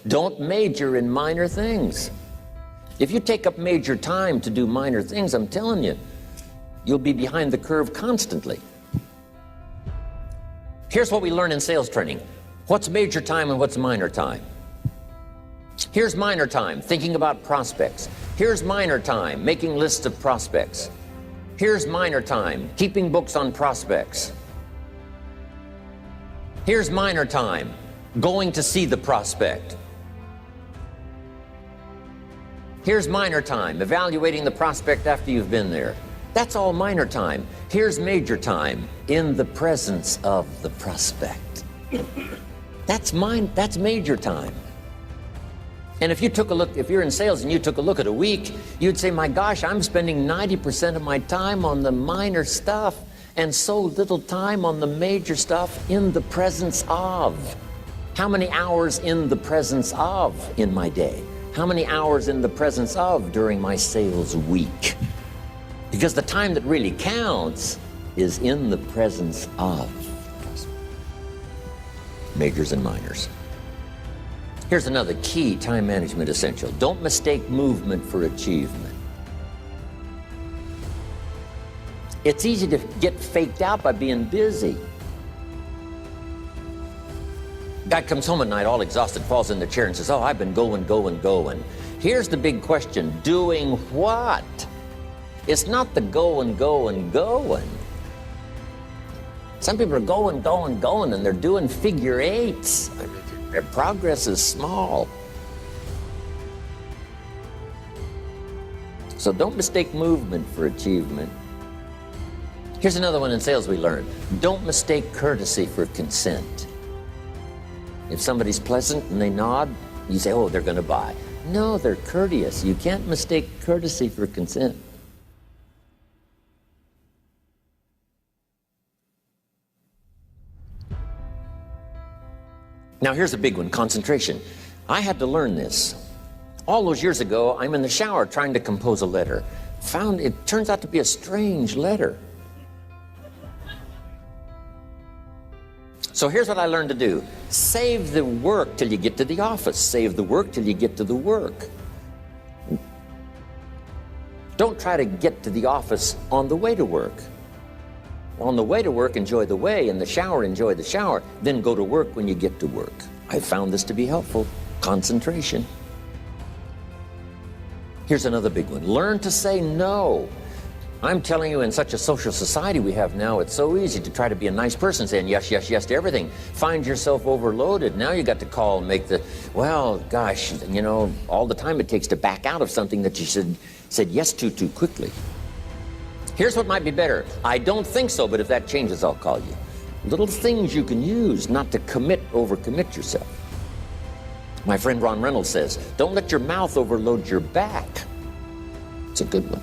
Don't major in minor things. If you take up major time to do minor things, I'm telling you, you'll be behind the curve constantly. Here's what we learn in sales training. What's major time and what's minor time? Here's minor time, thinking about prospects. Here's minor time, making lists of prospects. Here's minor time, keeping books on prospects. Here's minor time, going to see the prospect. Here's minor time, evaluating the prospect after you've been there. That's all minor time. Here's major time, in the presence of the prospect. That's major time. And if you took a look, if you're in sales and you took a look at a week, you'd say, my gosh, I'm spending 90% of my time on the minor stuff and so little time on the major stuff in the presence of. How many hours in the presence of in my day? How many hours in the presence of during my sales week? Because the time that really counts is in the presence of. Majors and minors. Here's another key time management essential. Don't mistake movement for achievement. It's easy to get faked out by being busy. Guy comes home at night all exhausted, falls in the chair and says, oh, I've been going. Here's the big question, doing what? It's not the going. Some people are going, and they're doing figure eights. Their progress is small. So don't mistake movement for achievement. Here's another one in sales we learned. Don't mistake courtesy for consent. If somebody's pleasant and they nod, you say, oh, they're going to buy. No, they're courteous. You can't mistake courtesy for consent. Now here's a big one, concentration. I had to learn this. All those years ago, I'm in the shower trying to compose a letter. Found it turns out to be a strange letter. So here's what I learned to do. Save the work till you get to the office. Save the work till you get to the work. Don't try to get to the office on the way to work. On the way to work, enjoy the way. In the shower, enjoy the shower. Then go to work when you get to work. I found this to be helpful. Concentration. Here's another big one. Learn to say no. I'm telling you, in such a social society we have now, it's so easy to try to be a nice person, saying yes to everything. Find yourself overloaded. Now you got to call and make the, well, gosh, you know, all the time it takes to back out of something that you said yes to too quickly. Here's what might be better. I don't think so, but if that changes, I'll call you. Little things you can use not to overcommit yourself. My friend Ron Reynolds says, don't let your mouth overload your back. It's a good one.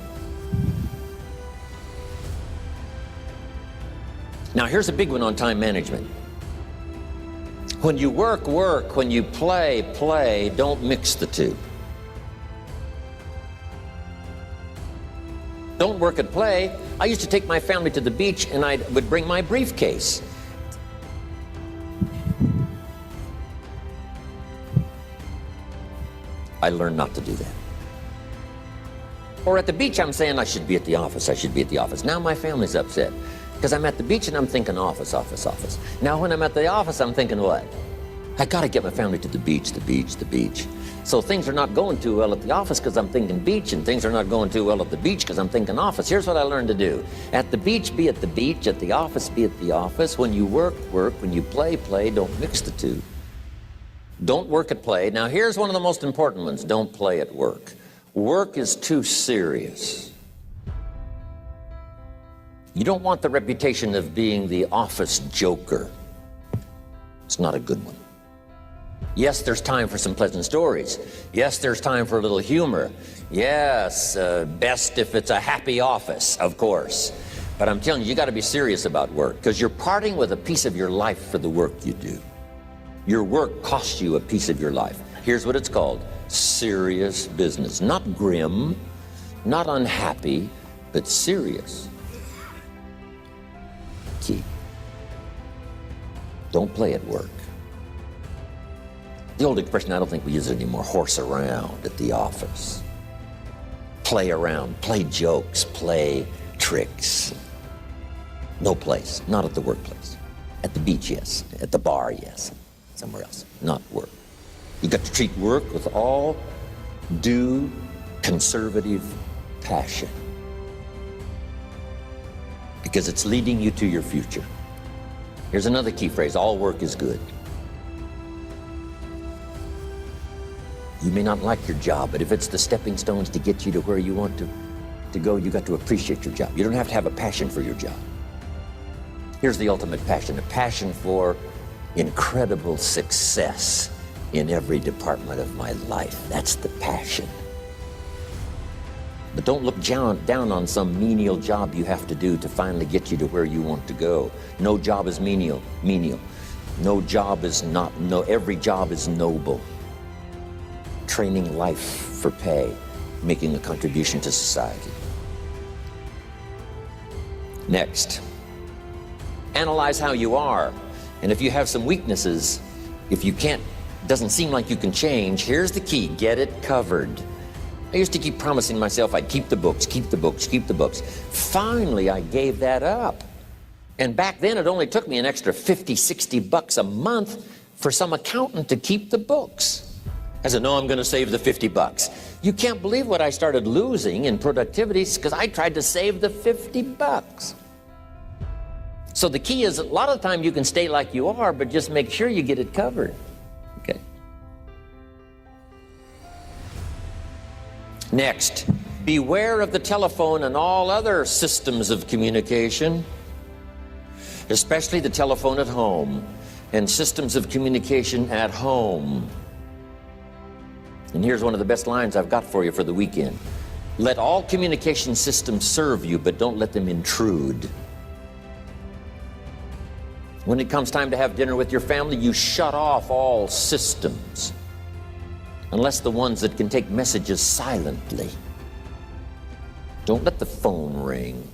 Now here's a big one on time management. When you work, work. When you play, play. Don't mix the two. Don't work at play. I used to take my family to the beach and I would bring my briefcase. I learned not to do that. Or at the beach, I'm saying I should be at the office. I should be at the office. Now my family's upset because I'm at the beach and I'm thinking office. Now when I'm at the office, I'm thinking what? I got to get my family to the beach. So things are not going too well at the office because I'm thinking beach, and things are not going too well at the beach because I'm thinking office. Here's what I learned to do. At the beach, be at the beach. At the office, be at the office. When you work, work. When you play, play. Don't mix the two. Don't work at play. Now here's one of the most important ones. Don't play at work. Work is too serious. You don't want the reputation of being the office joker. It's not a good one. Yes, there's time for some pleasant stories. Yes, there's time for a little humor. Yes, best if it's a happy office, of course. But I'm telling you, you got to be serious about work because you're parting with a piece of your life for the work you do. Your work costs you a piece of your life. Here's what it's called. Serious business. Not grim, not unhappy, but serious. Key. Don't play at work. The old expression, I don't think we use it anymore, horse around at the office. Play around, play jokes, play tricks. No place, not at the workplace. At the beach, yes. At the bar, yes. Somewhere else, not work. You've got to treat work with all due conservative passion, because it's leading you to your future. Here's another key phrase: all work is good. You may not like your job, but if it's the stepping stones to get you to where you want to go, you got to appreciate your job. You don't have to have a passion for your job. Here's the ultimate passion: a passion for incredible success in every department of my life. That's the passion. But don't look down on some menial job you have to do to finally get you to where you want to go. No job is menial. No job is every job is noble. Training life for pay, making a contribution to society. Next, analyze how you are. And if you have some weaknesses, if you doesn't seem like you can change, here's the key: get it covered. I used to keep promising myself I'd keep the books, keep the books, keep the books. Finally, I gave that up. And back then, it only took me an extra $50, $60 a month for some accountant to keep the books. I said, no, I'm going to save the $50. You can't believe what I started losing in productivity because I tried to save the $50. So the key is, a lot of the time you can stay like you are, but just make sure you get it covered. Okay. Next, beware of the telephone and all other systems of communication, especially the telephone at home and systems of communication at home. And here's one of the best lines I've got for you for the weekend: let all communication systems serve you, but don't let them intrude. When it comes time to have dinner with your family, you shut off all systems, unless the ones that can take messages silently. Don't let the phone ring.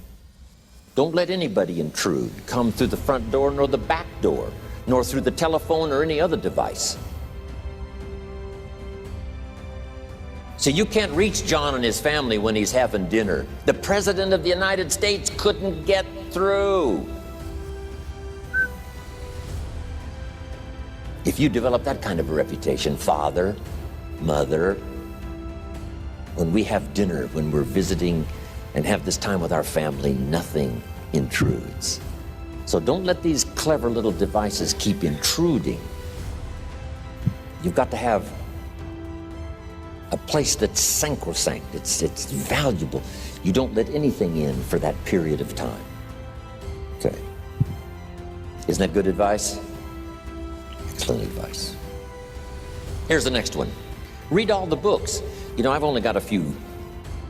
Don't let anybody intrude, come through the front door nor the back door, nor through the telephone or any other device. So you can't reach John and his family when he's having dinner. The President of the United States couldn't get through. If you develop that kind of a reputation, father, mother, when we have dinner, when we're visiting and have this time with our family, nothing intrudes. So don't let these clever little devices keep intruding. You've got to have a place that's sacrosanct, it's valuable. You don't let anything in for that period of time. Okay. Isn't that good advice? Excellent advice. Here's the next one. Read all the books. You know, I've only got a few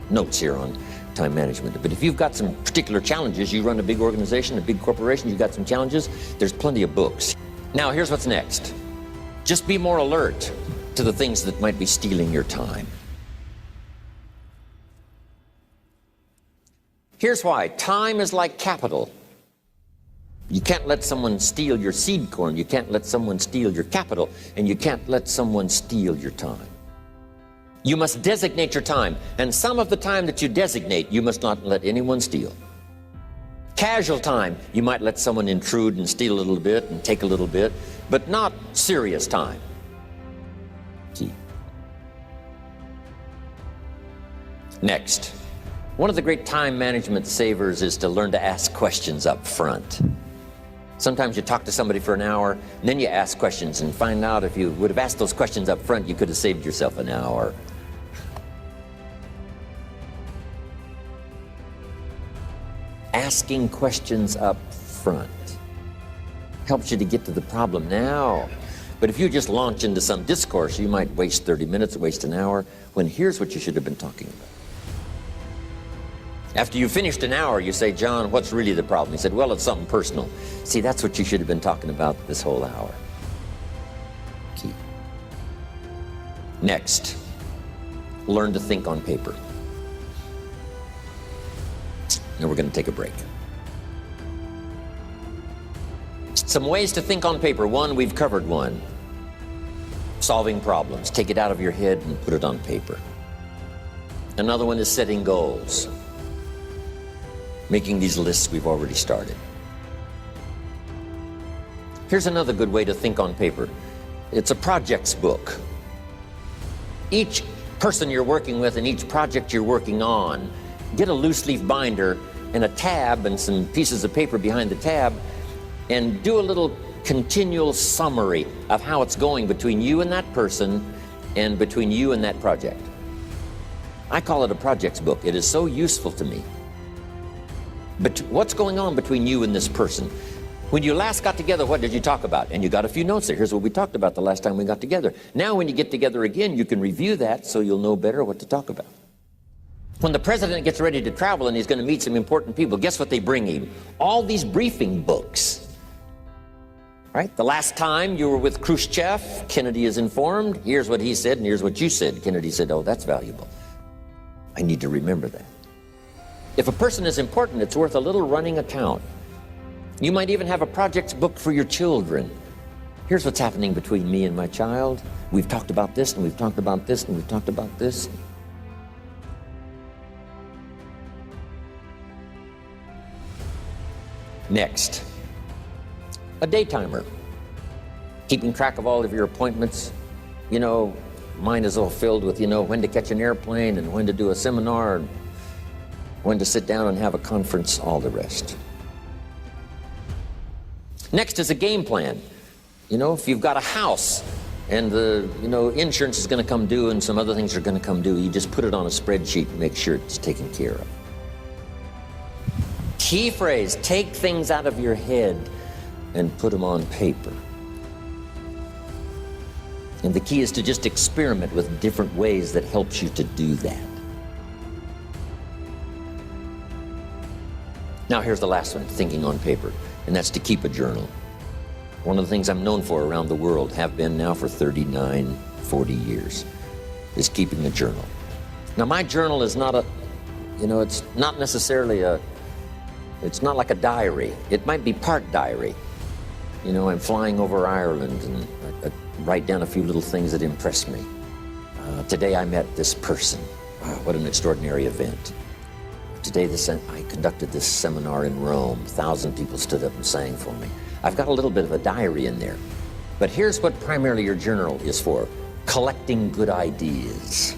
notes here on time management, but if you've got some particular challenges, you run a big organization, a big corporation, you've got some challenges, there's plenty of books. Now, here's what's next. Just be more alert to the things that might be stealing your time. Here's why. Time is like capital. You can't let someone steal your seed corn, you can't let someone steal your capital, and you can't let someone steal your time. You must designate your time, and some of the time that you designate, you must not let anyone steal. Casual time, you might let someone intrude and steal a little bit and take a little bit, but not serious time. Key. Next, one of the great time management savers is to learn to ask questions up front. Sometimes you talk to somebody for an hour, and then you ask questions and find out if you would have asked those questions up front, you could have saved yourself an hour. Asking questions up front helps you to get to the problem now. But if you just launch into some discourse, you might waste 30 minutes, waste an hour, when here's what you should have been talking about. After you finished an hour, you say, John, what's really the problem? He said, well, it's something personal. See, that's what you should have been talking about this whole hour. Key. Next, learn to think on paper. Now we're going to take a break. Some ways to think on paper. One, we've covered one. solving problems. Take it out of your head and put it on paper. Another one is setting goals. Making these lists we've already started. Here's another good way to think on paper. It's a projects book. Each person you're working with and each project you're working on, get a loose leaf binder and a tab and some pieces of paper behind the tab and do a little continual summary of how it's going between you and that person and between you and that project. I call it a projects book. It is so useful to me. But what's going on between you and this person? When you last got together, what did you talk about? And you got a few notes there. Here's what we talked about the last time we got together. Now when you get together again, you can review that so you'll know better what to talk about. When the president gets ready to travel and he's going to meet some important people, guess what they bring him? All these briefing books. Right? The last time you were with Khrushchev, Kennedy is informed. Here's what he said and here's what you said. Kennedy said, oh, that's valuable. I need to remember that. If a person is important, it's worth a little running account. You might even have a projects book for your children. Here's what's happening between me and my child. We've talked about this, and we've talked about this, and we've talked about this. Next, a day timer. Keeping track of all of your appointments. You know, mine is all filled with, when to catch an airplane and when to do a seminar, and when to sit down and have a conference, all the rest. Next is a game plan. If you've got a house and the, insurance is going to come due and some other things are going to come due, you just put it on a spreadsheet and make sure it's taken care of. Key phrase, take things out of your head and put them on paper. And the key is to just experiment with different ways that helps you to do that. Now here's the last one, thinking on paper, and that's to keep a journal. One of the things I'm known for around the world, have been now for 39, 40 years, is keeping a journal. Now my journal is not it's not necessarily it's not like a diary. It might be part diary. I'm flying over Ireland and I write down a few little things that impress me. Today I met this person. Wow, what an extraordinary event. Today I conducted this seminar in Rome. 1,000 people stood up and sang for me. I've got a little bit of a diary in there. But here's what primarily your journal is for: collecting good ideas.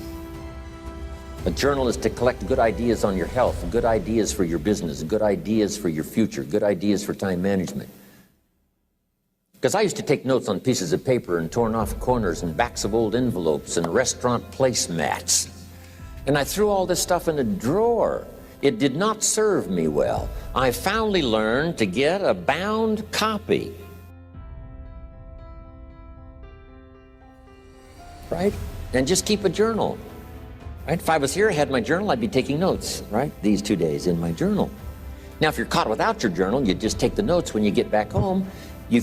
A journal is to collect good ideas on your health, good ideas for your business, good ideas for your future, good ideas for time management. Because I used to take notes on pieces of paper and torn off corners and backs of old envelopes and restaurant placemats. And I threw all this stuff in a drawer. It did not serve me well. I finally learned to get a bound copy. Right? And just keep a journal. Right? If I was here, I had my journal, I'd be taking notes, right? These 2 days in my journal. Now, if you're caught without your journal, you just take the notes when you get back home. You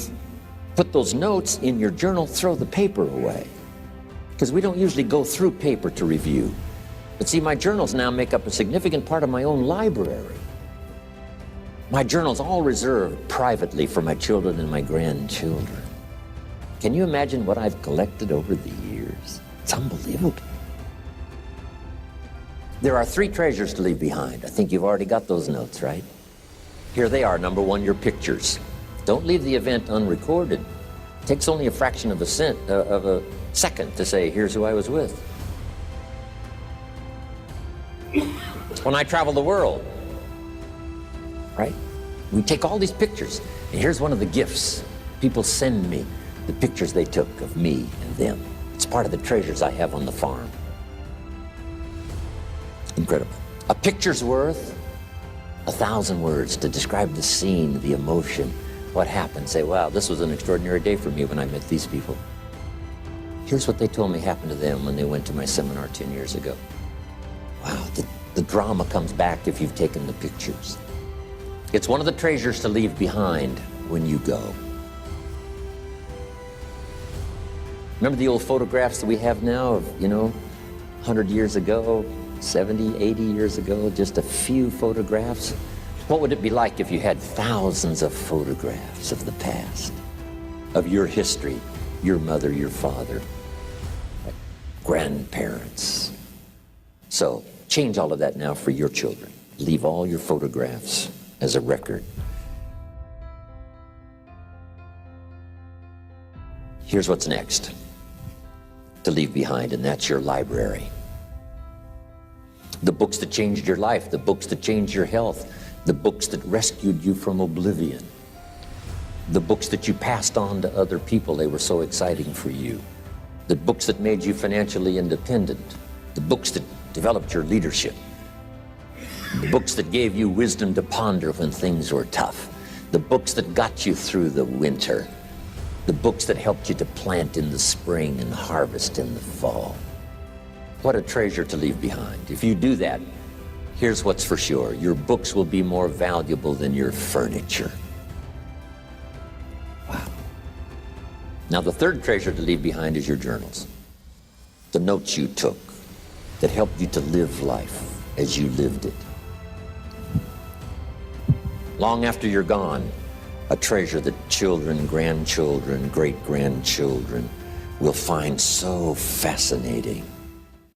put those notes in your journal, throw the paper away. Because we don't usually go through paper to review. But see, my journals now make up a significant part of my own library. My journals all reserved privately for my children and my grandchildren. Can you imagine what I've collected over the years? It's unbelievable. There are 3 treasures to leave behind. I think you've already got those notes, right? Here they are. Number 1, your pictures. Don't leave the event unrecorded. It takes only a fraction of a second to say, here's who I was with. When I travel the world, right? We take all these pictures, and here's one of the gifts. People send me the pictures they took of me and them. It's part of the treasures I have on the farm. Incredible. A picture's worth 1,000 words to describe the scene, the emotion, what happened. Say, wow, this was an extraordinary day for me when I met these people. Here's what they told me happened to them when they went to my seminar 10 years ago. Wow, the drama comes back if you've taken the pictures. It's one of the treasures to leave behind when you go. Remember the old photographs that we have now of, 100 years ago, 70, 80 years ago, just a few photographs? What would it be like if you had thousands of photographs of the past, of your history, your mother, your father, grandparents. So change all of that now for your children. Leave all your photographs as a record. Here's what's next to leave behind, and that's your library. The books that changed your life, the books that changed your health, the books that rescued you from oblivion, the books that you passed on to other people, they were so exciting for you, the books that made you financially independent, the books that developed your leadership, the books that gave you wisdom to ponder when things were tough, the books that got you through the winter, the books that helped you to plant in the spring and harvest in the fall. What a treasure to leave behind. If you do that, here's what's for sure. Your books will be more valuable than your furniture. Wow. Now, the third treasure to leave behind is your journals. The notes you took that helped you to live life as you lived it. Long after you're gone, a treasure that children, grandchildren, great-grandchildren will find so fascinating.